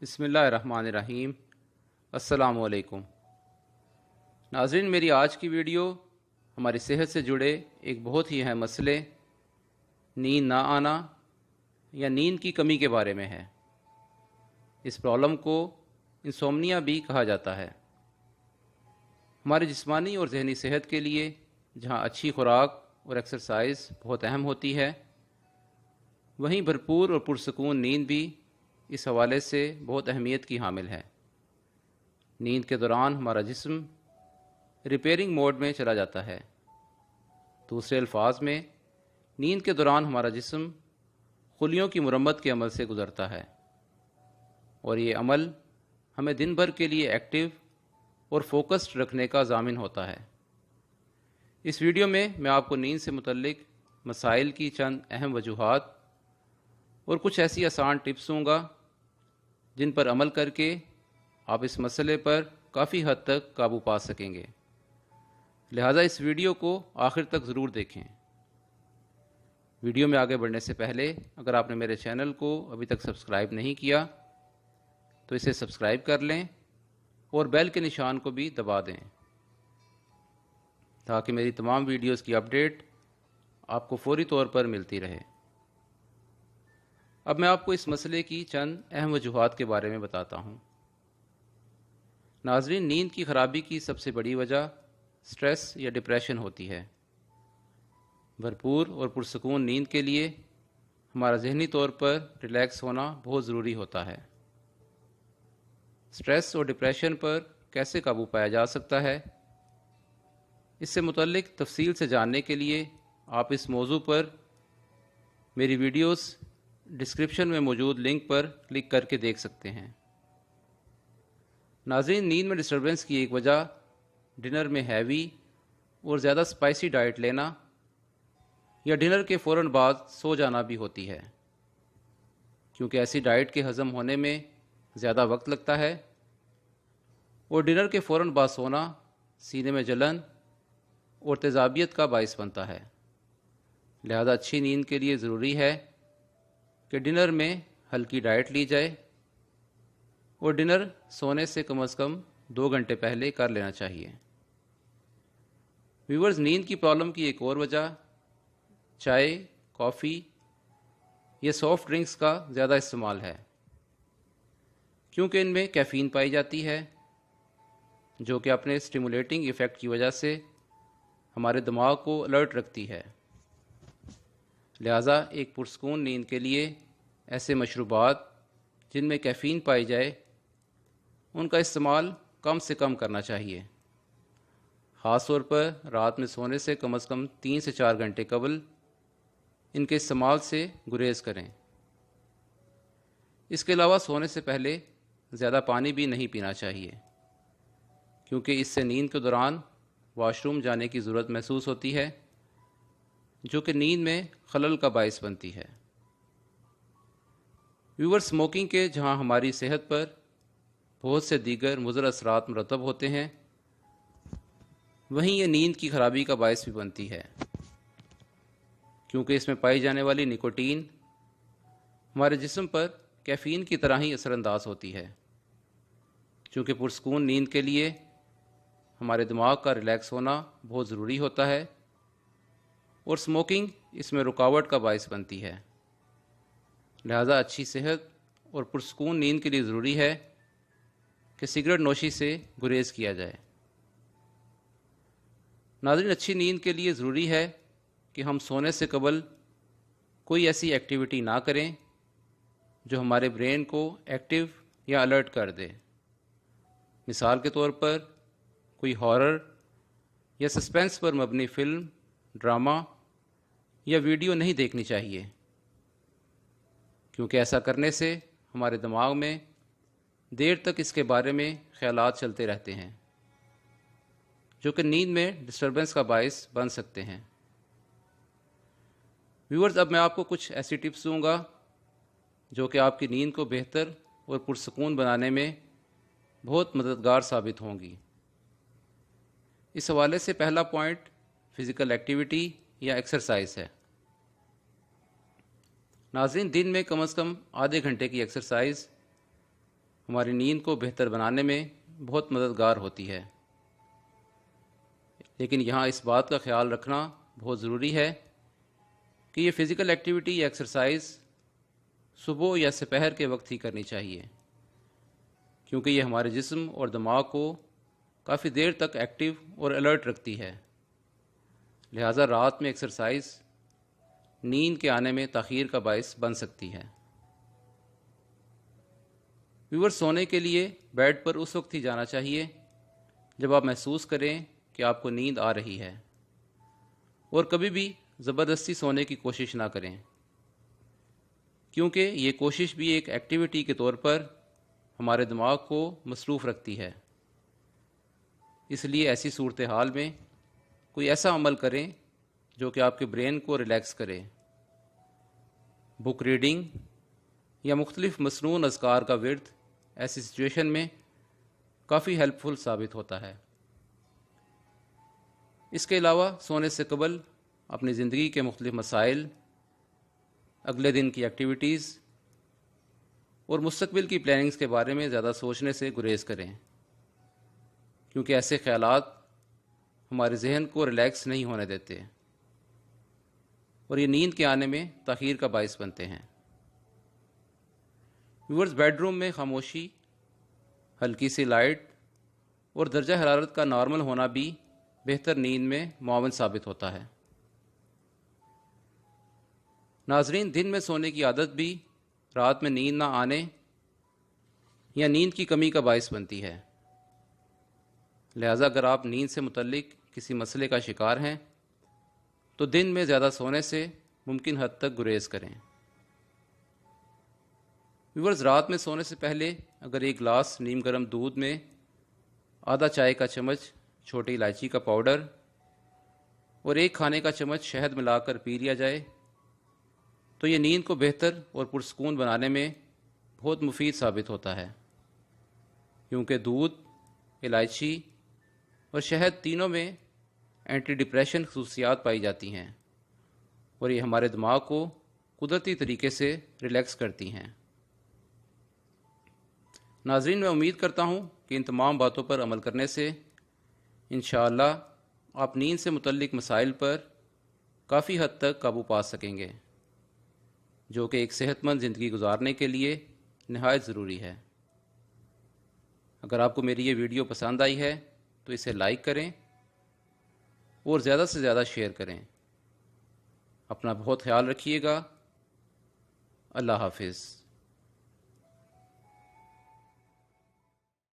بسم اللہ الرحمن الرحیم۔ السلام علیکم ناظرین، میری آج کی ویڈیو ہماری صحت سے جڑے ایک بہت ہی اہم مسئلے نیند نہ آنا یا نیند کی کمی کے بارے میں ہے۔ اس پرابلم کو انسومنیا بھی کہا جاتا ہے۔ ہماری جسمانی اور ذہنی صحت کے لیے جہاں اچھی خوراک اور ایکسرسائز بہت اہم ہوتی ہے، وہیں بھرپور اور پرسکون نیند بھی اس حوالے سے بہت اہمیت کی حامل ہے۔ نیند کے دوران ہمارا جسم ریپیئرنگ موڈ میں چلا جاتا ہے۔ دوسرے الفاظ میں، نیند کے دوران ہمارا جسم خلیوں کی مرمت کے عمل سے گزرتا ہے، اور یہ عمل ہمیں دن بھر کے لیے ایکٹیو اور فوکسڈ رکھنے کا ضامن ہوتا ہے۔ اس ویڈیو میں آپ کو نیند سے متعلق مسائل کی چند اہم وجوہات اور کچھ ایسی آسان ٹپس دوں گا جن پر عمل کر کے آپ اس مسئلے پر کافی حد تک قابو پا سکیں گے۔ لہٰذا اس ویڈیو کو آخر تک ضرور دیکھیں۔ ویڈیو میں آگے بڑھنے سے پہلے اگر آپ نے میرے چینل کو ابھی تک سبسکرائب نہیں کیا تو اسے سبسکرائب کر لیں اور بیل کے نشان کو بھی دبا دیں تاکہ میری تمام ویڈیوز کی اپڈیٹ آپ کو فوری طور پر ملتی رہے۔ اب میں آپ کو اس مسئلے کی چند اہم وجوہات کے بارے میں بتاتا ہوں۔ ناظرین، نیند کی خرابی کی سب سے بڑی وجہ سٹریس یا ڈپریشن ہوتی ہے۔ بھرپور اور پرسکون نیند کے لیے ہمارا ذہنی طور پر ریلیکس ہونا بہت ضروری ہوتا ہے۔ سٹریس اور ڈپریشن پر کیسے قابو پایا جا سکتا ہے، اس سے متعلق تفصیل سے جاننے کے لیے آپ اس موضوع پر میری ویڈیوز ڈسکرپشن میں موجود لنک پر کلک کر کے دیکھ سکتے ہیں۔ ناظرین، نیند میں ڈسٹربنس کی ایک وجہ ڈنر میں ہیوی اور زیادہ اسپائسی ڈائٹ لینا یا ڈنر کے فوراً بعد سو جانا بھی ہوتی ہے، کیونکہ ایسی ڈائٹ کے ہضم ہونے میں زیادہ وقت لگتا ہے، اور ڈنر کے فوراً بعد سونا سینے میں جلن اور تیزابیت کا باعث بنتا ہے۔ لہذا اچھی نیند کے لیے ضروری ہے کہ ڈنر میں ہلکی ڈائٹ لی جائے، اور ڈنر سونے سے کم از کم 2 گھنٹے پہلے کر لینا چاہیے۔ ویورز، نیند کی پرابلم کی ایک اور وجہ چائے، کافی یا سافٹ ڈرنکس کا زیادہ استعمال ہے، کیونکہ ان میں کیفین پائی جاتی ہے جو کہ اپنے اسٹیمولیٹنگ ایفیکٹ کی وجہ سے ہمارے دماغ کو الرٹ رکھتی ہے۔ لہٰذا ایک پرسکون نیند کے لیے ایسے مشروبات جن میں کیفین پائی جائے ان کا استعمال کم سے کم کرنا چاہیے، خاص طور پر رات میں سونے سے کم از کم 3 سے 4 گھنٹے قبل ان کے استعمال سے گریز کریں۔ اس کے علاوہ سونے سے پہلے زیادہ پانی بھی نہیں پینا چاہیے، کیونکہ اس سے نیند کے دوران واش روم جانے کی ضرورت محسوس ہوتی ہے، جو کہ نیند میں خلل کا باعث بنتی ہے۔ ویور، اسموکنگ کے جہاں ہماری صحت پر بہت سے دیگر مضر اثرات مرتب ہوتے ہیں، وہیں یہ نیند کی خرابی کا باعث بھی بنتی ہے، کیونکہ اس میں پائی جانے والی نکوٹین ہمارے جسم پر کیفین کی طرح ہی اثر انداز ہوتی ہے۔ چونکہ پرسکون نیند کے لیے ہمارے دماغ کا ریلیکس ہونا بہت ضروری ہوتا ہے، اور اسموکنگ اس میں رکاوٹ کا باعث بنتی ہے۔ لہذا اچھی صحت اور پرسکون نیند کے لیے ضروری ہے کہ سگریٹ نوشی سے گریز کیا جائے۔ ناظرین، اچھی نیند کے لیے ضروری ہے کہ ہم سونے سے قبل کوئی ایسی ایکٹیویٹی نہ کریں جو ہمارے برین کو ایکٹیو یا الرٹ کر دے۔ مثال کے طور پر کوئی ہارر یا سسپینس پر مبنی فلم، ڈرامہ یا ویڈیو نہیں دیکھنی چاہیے، کیونکہ ایسا کرنے سے ہمارے دماغ میں دیر تک اس کے بارے میں خیالات چلتے رہتے ہیں، جو کہ نیند میں ڈسٹربنس کا باعث بن سکتے ہیں۔ ویورز، اب میں آپ کو کچھ ایسی ٹپس دوں گا جو کہ آپ کی نیند کو بہتر اور پرسکون بنانے میں بہت مددگار ثابت ہوں گی۔ اس حوالے سے پہلا پوائنٹ فزیکل ایکٹیویٹی یا ایکسرسائز ہے۔ ناظرین، دن میں کم از کم آدھے گھنٹے کی ایکسرسائز ہماری نیند کو بہتر بنانے میں بہت مددگار ہوتی ہے، لیکن یہاں اس بات کا خیال رکھنا بہت ضروری ہے کہ یہ فزیکل ایکٹیویٹی یا ایکسرسائز صبح یا سپہر کے وقت ہی کرنی چاہیے، کیونکہ یہ ہمارے جسم اور دماغ کو کافی دیر تک ایکٹیو اور الرٹ رکھتی ہے۔ لہٰذا رات میں ایکسرسائز نیند کے آنے میں تاخیر کا باعث بن سکتی ہے۔ ویور سونے کے لیے بیڈ پر اس وقت ہی جانا چاہیے جب آپ محسوس کریں کہ آپ کو نیند آ رہی ہے، اور کبھی بھی زبردستی سونے کی کوشش نہ کریں، کیونکہ یہ کوشش بھی ایک ایکٹیویٹی کے طور پر ہمارے دماغ کو مصروف رکھتی ہے۔ اس لیے ایسی صورتحال میں کوئی ایسا عمل کریں جو کہ آپ کے برین کو ریلیکس کرے۔ بک ریڈنگ یا مختلف مسنون اذکار کا ورد ایسی سچویشن میں کافی ہیلپ فل ثابت ہوتا ہے۔ اس کے علاوہ سونے سے قبل اپنی زندگی کے مختلف مسائل، اگلے دن کی ایکٹیویٹیز اور مستقبل کی پلاننگز کے بارے میں زیادہ سوچنے سے گریز کریں، کیونکہ ایسے خیالات ہمارے ذہن کو ریلیکس نہیں ہونے دیتے اور یہ نیند کے آنے میں تاخیر کا باعث بنتے ہیں۔ ویورز، بیڈ روم میں خاموشی، ہلکی سی لائٹ اور درجہ حرارت کا نارمل ہونا بھی بہتر نیند میں معاون ثابت ہوتا ہے۔ ناظرین، دن میں سونے کی عادت بھی رات میں نیند نہ آنے یا نیند کی کمی کا باعث بنتی ہے۔ لہٰذا اگر آپ نیند سے متعلق کسی مسئلے کا شکار ہیں تو دن میں زیادہ سونے سے ممکن حد تک گریز کریں۔ ویورز، رات میں سونے سے پہلے اگر ایک گلاس نیم گرم دودھ میں آدھا چائے کا چمچ چھوٹی الائچی کا پاؤڈر اور ایک کھانے کا چمچ شہد ملا کر پی لیا جائے تو یہ نیند کو بہتر اور پرسکون بنانے میں بہت مفید ثابت ہوتا ہے، کیونکہ دودھ، الائچی اور شہد تینوں میں اینٹی ڈپریشن خصوصیات پائی جاتی ہیں اور یہ ہمارے دماغ کو قدرتی طریقے سے ریلیکس کرتی ہیں۔ ناظرین، میں امید کرتا ہوں کہ ان تمام باتوں پر عمل کرنے سے انشاءاللہ آپ نیند سے متعلق مسائل پر کافی حد تک قابو پا سکیں گے، جو کہ ایک صحت مند زندگی گزارنے کے لیے نہایت ضروری ہے۔ اگر آپ کو میری یہ ویڈیو پسند آئی ہے تو اسے لائک کریں اور زیادہ سے زیادہ شیئر کریں۔ اپنا بہت خیال رکھیے گا۔ اللہ حافظ۔